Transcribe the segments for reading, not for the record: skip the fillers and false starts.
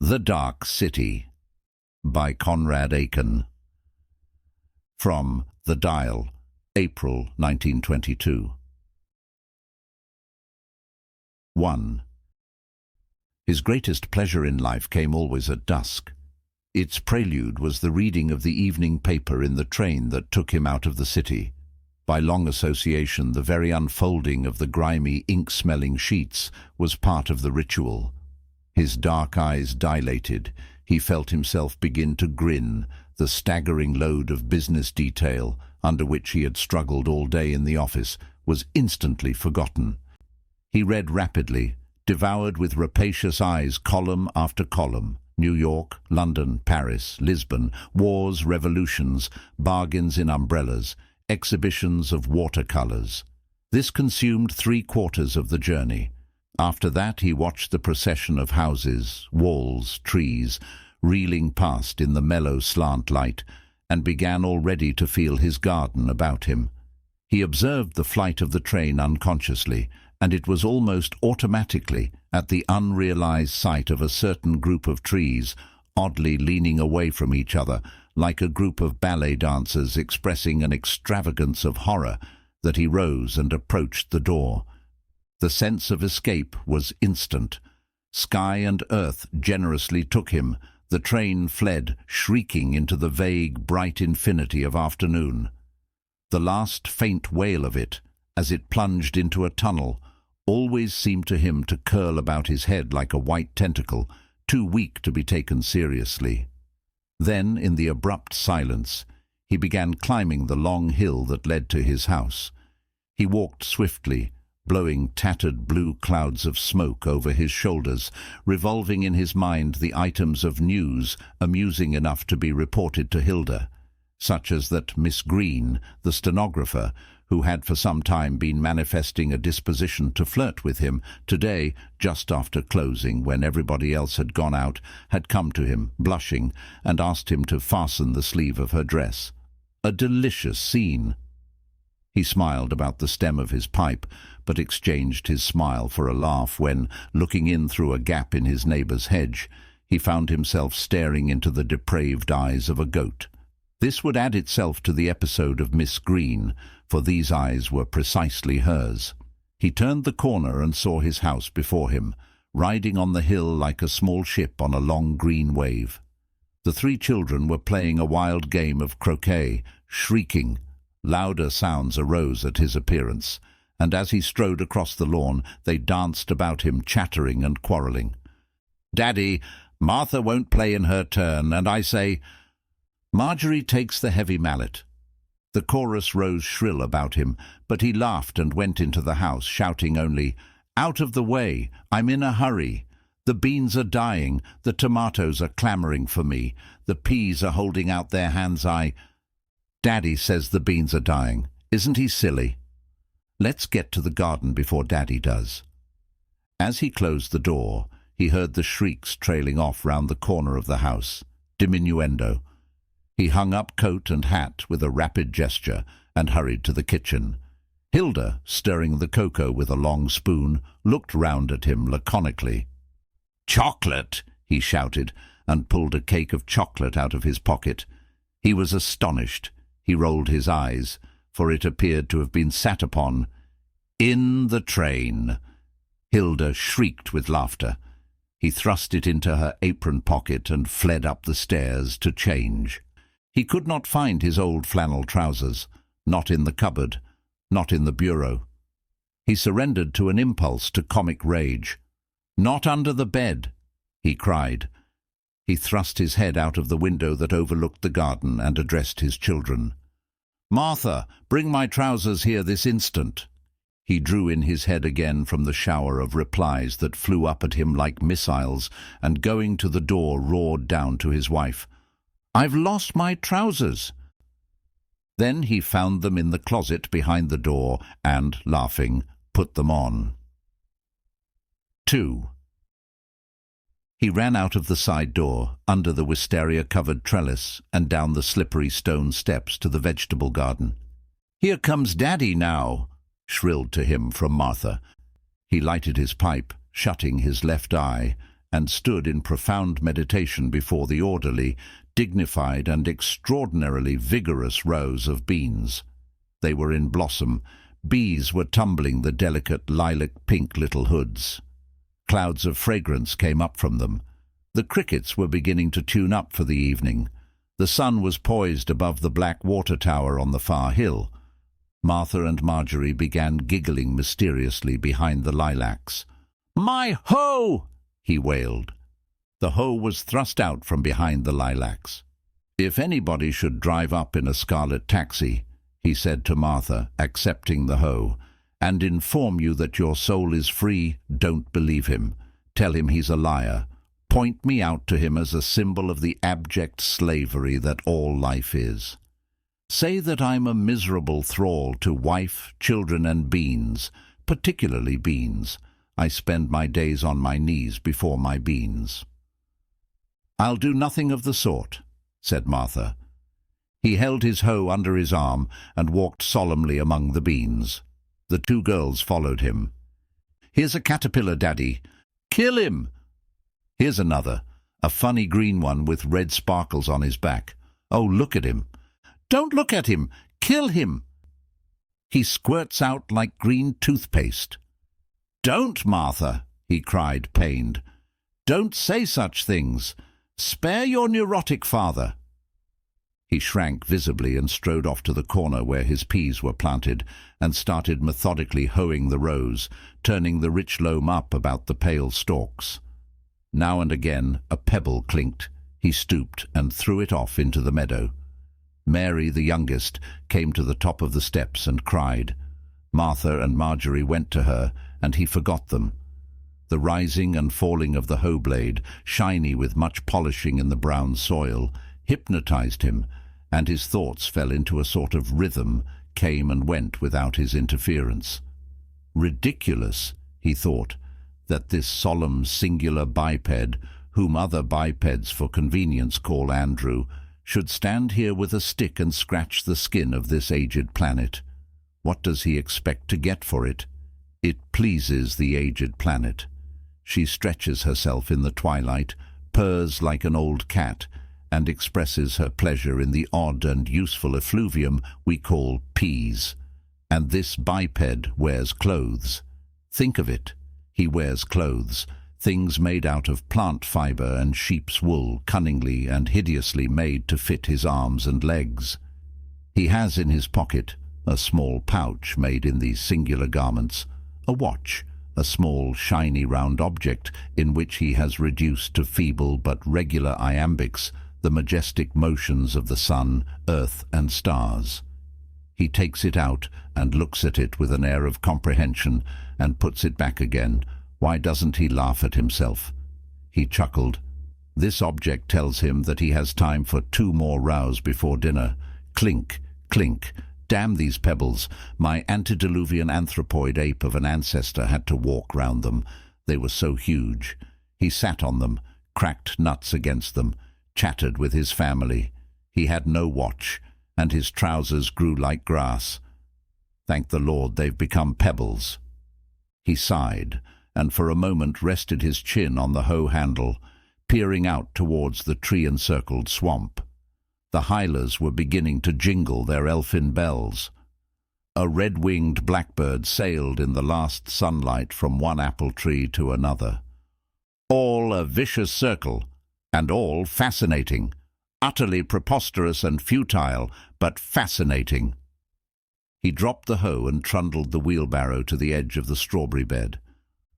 The Dark City by Conrad Aiken. From The Dial, April 1922. 1. His greatest pleasure in life came always at dusk. Its prelude was the reading of the evening paper in the train that took him out of the city. By long association, the very unfolding of the grimy, ink-smelling sheets was part of the ritual. His dark eyes dilated. He felt himself begin to grin. The staggering load of business detail, under which he had struggled all day in the office, was instantly forgotten. He read rapidly, devoured with rapacious eyes column after column. New York, London, Paris, Lisbon, wars, revolutions, bargains in umbrellas, exhibitions of watercolors. This consumed 3/4 of the journey. After that he watched the procession of houses, walls, trees, reeling past in the mellow slant light, and began already to feel his garden about him. He observed the flight of the train unconsciously, and it was almost automatically at the unrealized sight of a certain group of trees, oddly leaning away from each other, like a group of ballet dancers expressing an extravagance of horror, that he rose and approached the door. The sense of escape was instant. Sky and earth generously took him. The train fled, shrieking into the vague, bright infinity of afternoon. The last faint wail of it, as it plunged into a tunnel, always seemed to him to curl about his head like a white tentacle, too weak to be taken seriously. Then, in the abrupt silence, he began climbing the long hill that led to his house. He walked swiftly, blowing tattered blue clouds of smoke over his shoulders, revolving in his mind the items of news amusing enough to be reported to Hilda, such as that Miss Green, the stenographer, who had for some time been manifesting a disposition to flirt with him, today, just after closing, when everybody else had gone out, had come to him, blushing, and asked him to fasten the sleeve of her dress. A delicious scene. He smiled about the stem of his pipe, but exchanged his smile for a laugh when, looking in through a gap in his neighbour's hedge, he found himself staring into the depraved eyes of a goat. This would add itself to the episode of Miss Green, for these eyes were precisely hers. He turned the corner and saw his house before him, riding on the hill like a small ship on a long green wave. The 3 children were playing a wild game of croquet, shrieking. Louder sounds arose at his appearance, and as he strode across the lawn, they danced about him, chattering and quarrelling. "Daddy, Martha won't play in her turn, and I say, Marjorie takes the heavy mallet." The chorus rose shrill about him, but he laughed and went into the house, shouting only, "Out of the way! I'm in a hurry! The beans are dying, the tomatoes are clamouring for me, the peas are holding out their hands. Daddy says the beans are dying. Isn't he silly? Let's get to the garden before Daddy does." As he closed the door, he heard the shrieks trailing off round the corner of the house, diminuendo. He hung up coat and hat with a rapid gesture and hurried to the kitchen. Hilda, stirring the cocoa with a long spoon, looked round at him laconically. "Chocolate!" he shouted, and pulled a cake of chocolate out of his pocket. He was astonished. He rolled his eyes, for it appeared to have been sat upon. "In the train!" Hilda shrieked with laughter. He thrust it into her apron pocket and fled up the stairs to change. He could not find his old flannel trousers, not in the cupboard, not in the bureau. He surrendered to an impulse to comic rage. "Not under the bed!" he cried. He thrust his head out of the window that overlooked the garden and addressed his children. "Martha, bring my trousers here this instant." He drew in his head again from the shower of replies that flew up at him like missiles, and going to the door roared down to his wife, "I've lost my trousers." Then he found them in the closet behind the door and, laughing, put them on. 2. He ran out of the side door, under the wisteria-covered trellis, and down the slippery stone steps to the vegetable garden. "Here comes Daddy now," shrilled to him from Martha. He lighted his pipe, shutting his left eye, and stood in profound meditation before the orderly, dignified and extraordinarily vigorous rows of beans. They were in blossom. Bees were tumbling the delicate lilac-pink little hoods. Clouds of fragrance came up from them. The crickets were beginning to tune up for the evening. The sun was poised above the black water tower on the far hill. Martha and Marjorie began giggling mysteriously behind the lilacs. "My hoe!" he wailed. The hoe was thrust out from behind the lilacs. "If anybody should drive up in a scarlet taxi," he said to Martha, accepting the hoe, "and inform you that your soul is free, don't believe him. Tell him he's a liar. Point me out to him as a symbol of the abject slavery that all life is. Say that I'm a miserable thrall to wife, children and beans, particularly beans. I spend my days on my knees before my beans." "I'll do nothing of the sort," said Martha. He held his hoe under his arm and walked solemnly among the beans. The two girls followed him. "Here's a caterpillar, Daddy." "Kill him!" "Here's another, a funny green one with red sparkles on his back. Oh, look at him." "Don't look at him! Kill him!" "He squirts out like green toothpaste." "Don't, Martha!" he cried, pained. "Don't say such things. Spare your neurotic father." He shrank visibly and strode off to the corner where his peas were planted and started methodically hoeing the rows, turning the rich loam up about the pale stalks. Now and again a pebble clinked. He stooped and threw it off into the meadow. Mary, the youngest, came to the top of the steps and cried. Martha and Marjorie went to her, and he forgot them. The rising and falling of the hoe blade, shiny with much polishing in the brown soil, hypnotized him, and his thoughts fell into a sort of rhythm, came and went without his interference. Ridiculous, he thought, that this solemn singular biped, whom other bipeds for convenience call Andrew, should stand here with a stick and scratch the skin of this aged planet. What does he expect to get for it? It pleases the aged planet. She stretches herself in the twilight, purrs like an old cat, and expresses her pleasure in the odd and useful effluvium we call peas. And this biped wears clothes. Think of it. He wears clothes, things made out of plant fibre and sheep's wool, cunningly and hideously made to fit his arms and legs. He has in his pocket a small pouch made in these singular garments, a watch, a small shiny round object in which he has reduced to feeble but regular iambics the majestic motions of the sun, earth and stars. He takes it out and looks at it with an air of comprehension and puts it back again. Why doesn't he laugh at himself? He chuckled. This object tells him that he has time for 2 more rows before dinner. Clink, clink. Damn these pebbles. My antediluvian anthropoid ape of an ancestor had to walk round them. They were so huge. He sat on them, cracked nuts against them, chattered with his family. He had no watch, and his trousers grew like grass. Thank the Lord they've become pebbles. He sighed, and for a moment rested his chin on the hoe handle, peering out towards the tree-encircled swamp. The hylas were beginning to jingle their elfin bells. A red-winged blackbird sailed in the last sunlight from one apple tree to another. All a vicious circle, and all fascinating, utterly preposterous and futile, but fascinating. He dropped the hoe and trundled the wheelbarrow to the edge of the strawberry bed.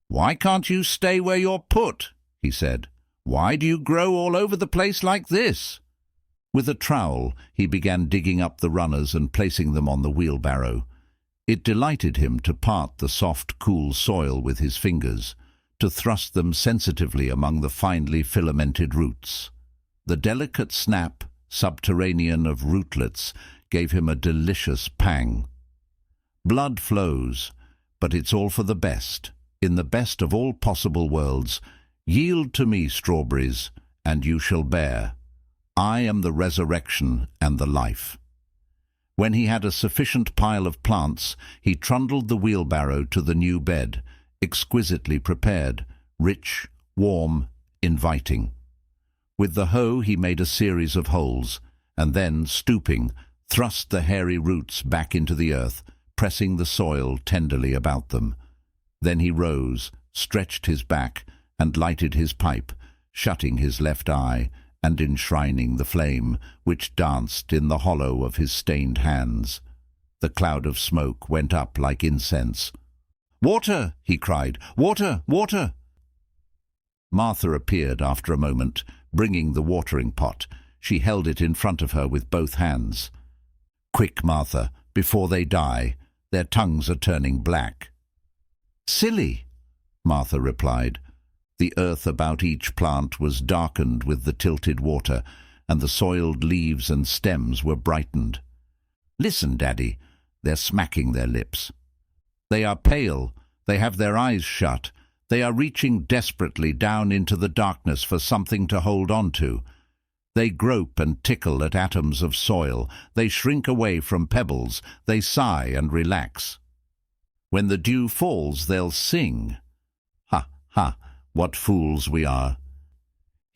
"Why can't you stay where you're put?" he said. "Why do you grow all over the place like this?" With a trowel, he began digging up the runners and placing them on the wheelbarrow. It delighted him to part the soft, cool soil with his fingers, to thrust them sensitively among the finely filamented roots. The delicate snap, subterranean of rootlets, gave him a delicious pang. Blood flows, but it's all for the best. In the best of all possible worlds, yield to me, strawberries, and you shall bear. I am the resurrection and the life. When he had a sufficient pile of plants, he trundled the wheelbarrow to the new bed, exquisitely prepared, rich, warm, inviting. With the hoe he made a series of holes, and then, stooping, thrust the hairy roots back into the earth, pressing the soil tenderly about them. Then he rose, stretched his back, and lighted his pipe, shutting his left eye and enshrining the flame, which danced in the hollow of his stained hands. The cloud of smoke went up like incense. "Water!" he cried. "Water! Water!" Martha appeared after a moment, bringing the watering pot. She held it in front of her with both hands. "Quick, Martha, before they die. Their tongues are turning black." "Silly," Martha replied. The earth about each plant was darkened with the tilted water, and the soiled leaves and stems were brightened. "Listen, Daddy, they're smacking their lips. They are pale, they have their eyes shut, they are reaching desperately down into the darkness for something to hold on to. They grope and tickle at atoms of soil, they shrink away from pebbles, they sigh and relax. When the dew falls, they'll sing. Ha, ha, what fools we are."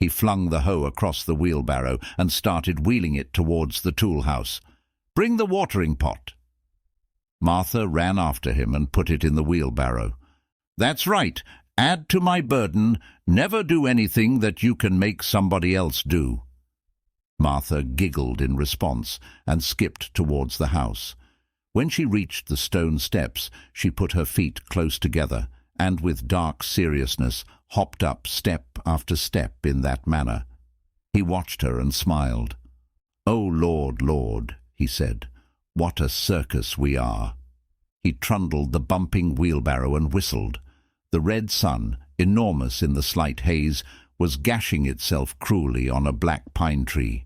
He flung the hoe across the wheelbarrow and started wheeling it towards the tool house. "Bring the watering pot." Martha ran after him and put it in the wheelbarrow. "That's right. Add to my burden. Never do anything that you can make somebody else do." Martha giggled in response and skipped towards the house. When she reached the stone steps, she put her feet close together and with dark seriousness hopped up step after step in that manner. He watched her and smiled. "Oh, Lord, Lord," he said, "what a circus we are." He trundled the bumping wheelbarrow and whistled. The red sun, enormous in the slight haze, was gashing itself cruelly on a black pine tree.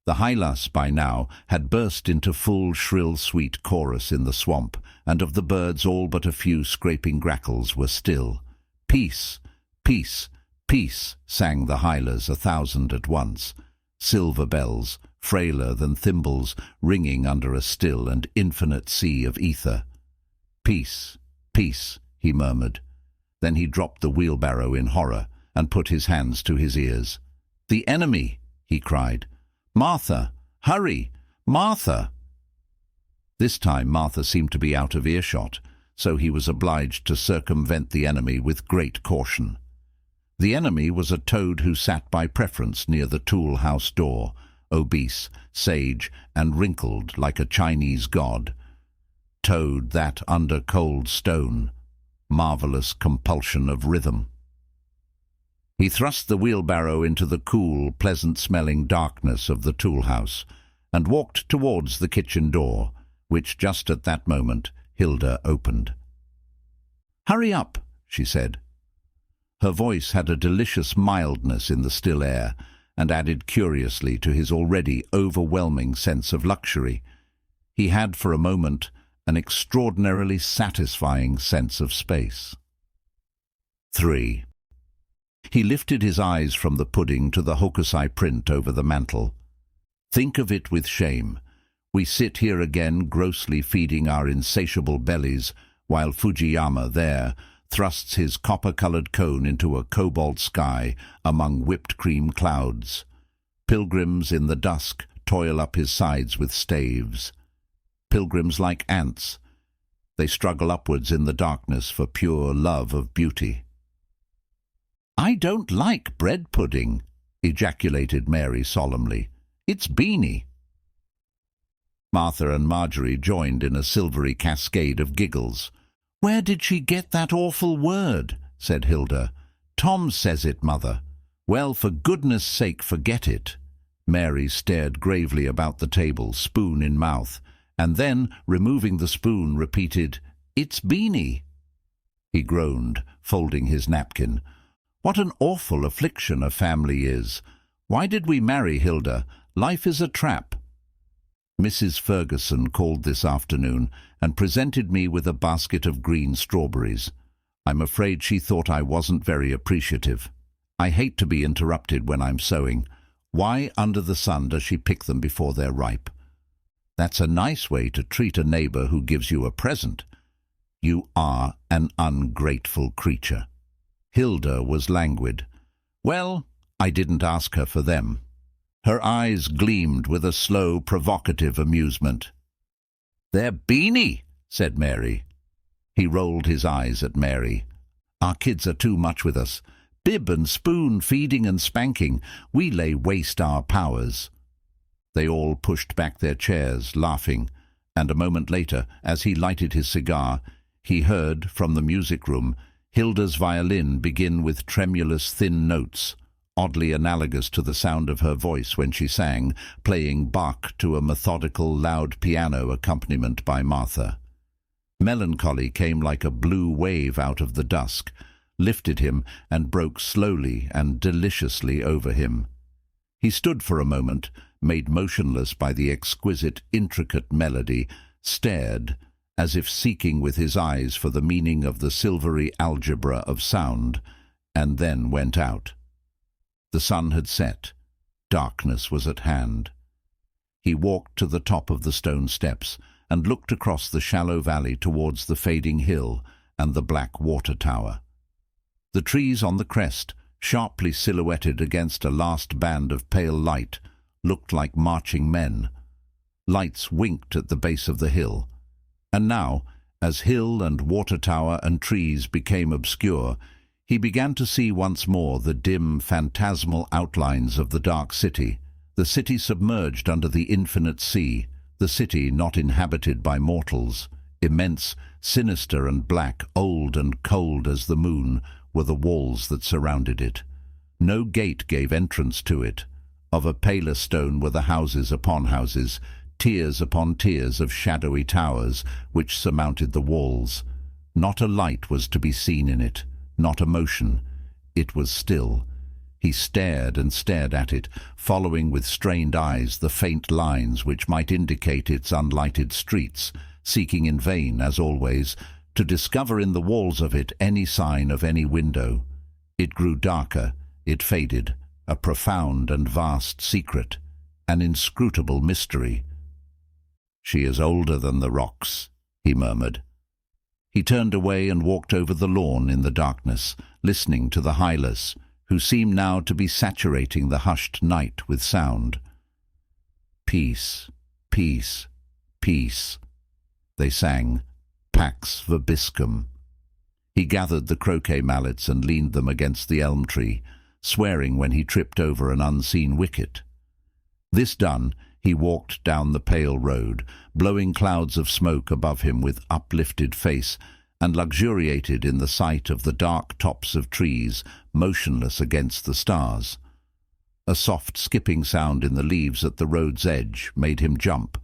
The hylas by now had burst into full shrill sweet chorus in the swamp, and of the birds all but a few scraping grackles were still. "Peace, peace, peace," sang the hylas 1,000 at once. Silver bells, frailer than thimbles, ringing under a still and infinite sea of ether. "Peace, peace," he murmured. Then he dropped the wheelbarrow in horror and put his hands to his ears. "The enemy!" he cried. "Martha! Hurry! Martha!" This time Martha seemed to be out of earshot, so he was obliged to circumvent the enemy with great caution. The enemy was a toad who sat by preference near the tool house door, obese, sage, and wrinkled like a Chinese god. Toad that under cold stone, marvelous compulsion of rhythm. He thrust the wheelbarrow into the cool, pleasant-smelling darkness of the tool house and walked towards the kitchen door, which just at that moment Hilda opened. "Hurry up," she said. Her voice had a delicious mildness in the still air, and added curiously to his already overwhelming sense of luxury. He had for a moment an extraordinarily satisfying sense of space. 3. He lifted his eyes from the pudding to the hokusai print over the mantel. "Think of it with shame. We sit here again grossly feeding our insatiable bellies, while Fujiyama there thrusts his copper-coloured cone into a cobalt sky among whipped cream clouds. Pilgrims in the dusk toil up his sides with staves. Pilgrims like ants. They struggle upwards in the darkness for pure love of beauty." "I don't like bread pudding," ejaculated Mary solemnly. "It's beanie." Martha and Marjorie joined in a silvery cascade of giggles. "Where did she get that awful word?" said Hilda. "Tom says it, Mother." "Well, for goodness' sake, forget it." Mary stared gravely about the table, spoon in mouth, and then, removing the spoon, repeated, "It's beanie." He groaned, folding his napkin. "What an awful affliction a family is. Why did we marry, Hilda? Life is a trap." Mrs. Ferguson called this afternoon and presented me with a basket of green strawberries. I'm afraid she thought I wasn't very appreciative. I hate to be interrupted when I'm sewing. Why under the sun does she pick them before they're ripe? That's a nice way to treat a neighbour who gives you a present. You are an ungrateful creature. Hilda was languid. Well, I didn't ask her for them. Her eyes gleamed with a slow, provocative amusement. "They're beanie," said Mary. He rolled his eyes at Mary. "Our kids are too much with us. Bib and spoon, feeding and spanking. We lay waste our powers." They all pushed back their chairs, laughing, and a moment later, as he lighted his cigar, he heard, from the music room, Hilda's violin begin with tremulous thin notes, oddly analogous to the sound of her voice when she sang, playing Bach to a methodical, loud piano accompaniment by Martha. Melancholy came like a blue wave out of the dusk, lifted him and broke slowly and deliciously over him. He stood for a moment, made motionless by the exquisite, intricate melody, stared, as if seeking with his eyes for the meaning of the silvery algebra of sound, and then went out. The sun had set. Darkness was at hand. He walked to the top of the stone steps and looked across the shallow valley towards the fading hill and the black water tower. The trees on the crest, sharply silhouetted against a last band of pale light, looked like marching men. Lights winked at the base of the hill. And now, as hill and water tower and trees became obscure, he began to see once more the dim, phantasmal outlines of the dark city, the city submerged under the infinite sea, the city not inhabited by mortals. Immense, sinister and black, old and cold as the moon, were the walls that surrounded it. No gate gave entrance to it. Of a paler stone were the houses upon houses, tiers upon tiers of shadowy towers which surmounted the walls. Not a light was to be seen in it, not a motion. It was still. He stared and stared at it, following with strained eyes the faint lines which might indicate its unlighted streets, seeking in vain, as always, to discover in the walls of it any sign of any window. It grew darker, it faded, a profound and vast secret, an inscrutable mystery. "She is older than the rocks," he murmured. He turned away and walked over the lawn in the darkness, listening to the hylas, who seemed now to be saturating the hushed night with sound. "Peace, peace, peace," they sang, Pax vobiscum. He gathered the croquet mallets and leaned them against the elm tree, swearing when he tripped over an unseen wicket. This done, he walked down the pale road, blowing clouds of smoke above him with uplifted face, and luxuriated in the sight of the dark tops of trees, motionless against the stars. A soft skipping sound in the leaves at the road's edge made him jump.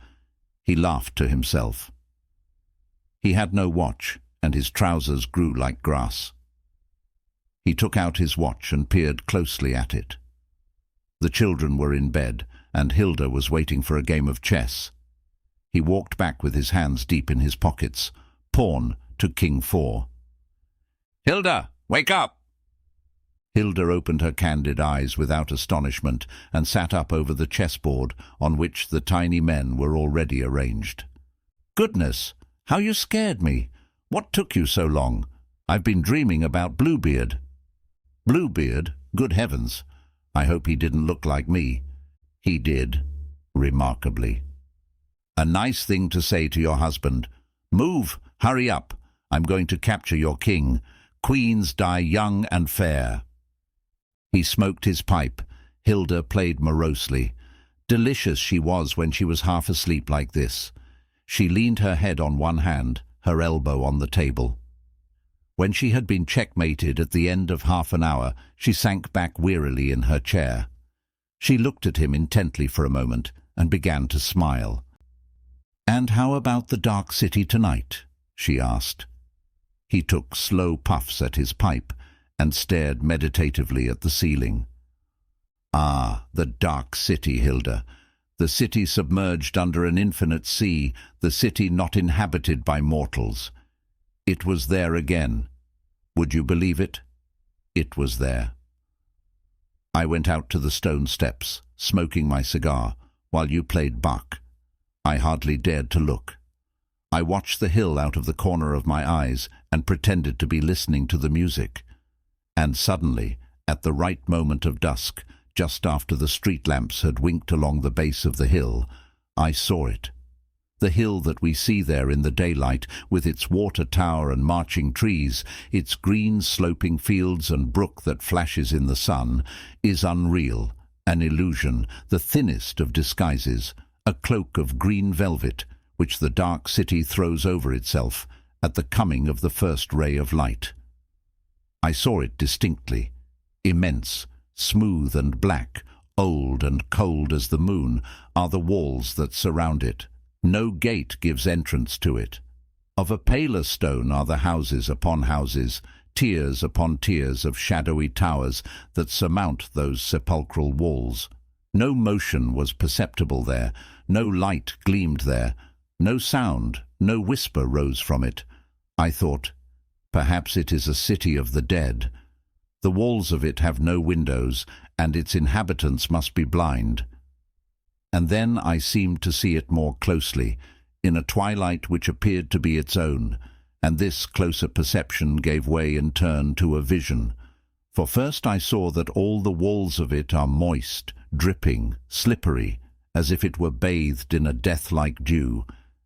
He laughed to himself. He had no watch, and his trousers grew like grass. He took out his watch and peered closely at it. The children were in bed, and Hilda was waiting for a game of chess. He walked back with his hands deep in his pockets. Pawn to King 4. "Hilda, wake up!" Hilda opened her candid eyes without astonishment and sat up over the chessboard on which the tiny men were already arranged. "Goodness, how you scared me! What took you so long? I've been dreaming about Bluebeard." "Bluebeard? Good heavens! I hope he didn't look like me." "He did, remarkably." "A nice thing to say to your husband. Move, hurry up. I'm going to capture your king. Queens die young and fair." He smoked his pipe. Hilda played morosely. Delicious she was when she was half asleep like this. She leaned her head on one hand, her elbow on the table. When she had been checkmated at the end of half an hour, she sank back wearily in her chair. She looked at him intently for a moment and began to smile. "And how about the dark city tonight?" she asked. He took slow puffs at his pipe and stared meditatively at the ceiling. "Ah, the dark city, Hilda. The city submerged under an infinite sea, the city not inhabited by mortals. It was there again. Would you believe it? It was there." I went out to the stone steps, smoking my cigar, while you played Bach. I hardly dared to look. I watched the hill out of the corner of my eyes and pretended to be listening to the music. And suddenly, At the right moment of dusk, just after the street lamps had winked along the base of the hill, I saw it. The hill that we see there in the daylight, with its water tower and marching trees, its green sloping fields and brook that flashes in the sun, is unreal, an illusion, the thinnest of disguises, a cloak of green velvet, which the dark city throws over itself at the coming of the first ray of light. I saw it distinctly. Immense, smooth and black, old and cold as the moon, are the walls that surround it. No gate gives entrance to it. Of a paler stone are the houses upon houses, tiers upon tiers of shadowy towers that surmount those sepulchral walls. No motion was perceptible there, no light gleamed there, no sound, no whisper rose from it. I thought, perhaps it is a city of the dead. The walls of it have no windows, and its inhabitants must be blind. And then I seemed to see it more closely, in a twilight which appeared to be its own, and this closer perception gave way in turn to a vision. For first I saw that all the walls of it are moist, dripping, slippery, as if it were bathed in a death-like dew,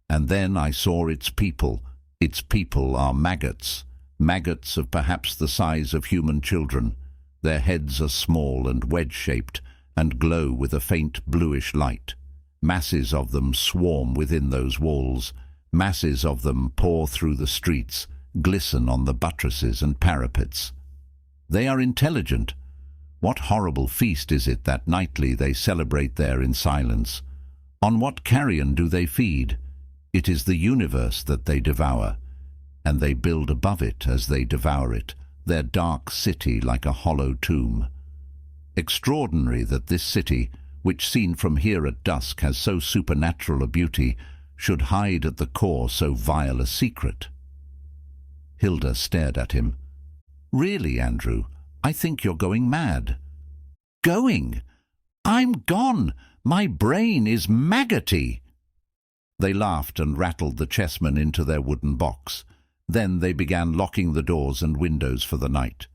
and then I saw its people. Its people are maggots, maggots of perhaps the size of human children. Their heads are small and wedge-shaped, and glow with a faint bluish light. Masses of them swarm within those walls. Masses of them pour through the streets, glisten on the buttresses and parapets. They are intelligent. What horrible feast is it that nightly they celebrate there in silence? On what carrion do they feed? It is the universe that they devour, and they build above it as they devour it, their dark city like a hollow tomb. Extraordinary that this city, which seen from here at dusk has so supernatural a beauty, should hide at the core so vile a secret. Hilda stared at him. Really, Andrew, I think you're going mad. Going? I'm gone. My brain is maggoty. They laughed and rattled the chessmen into their wooden box. Then they began locking the doors and windows for the night.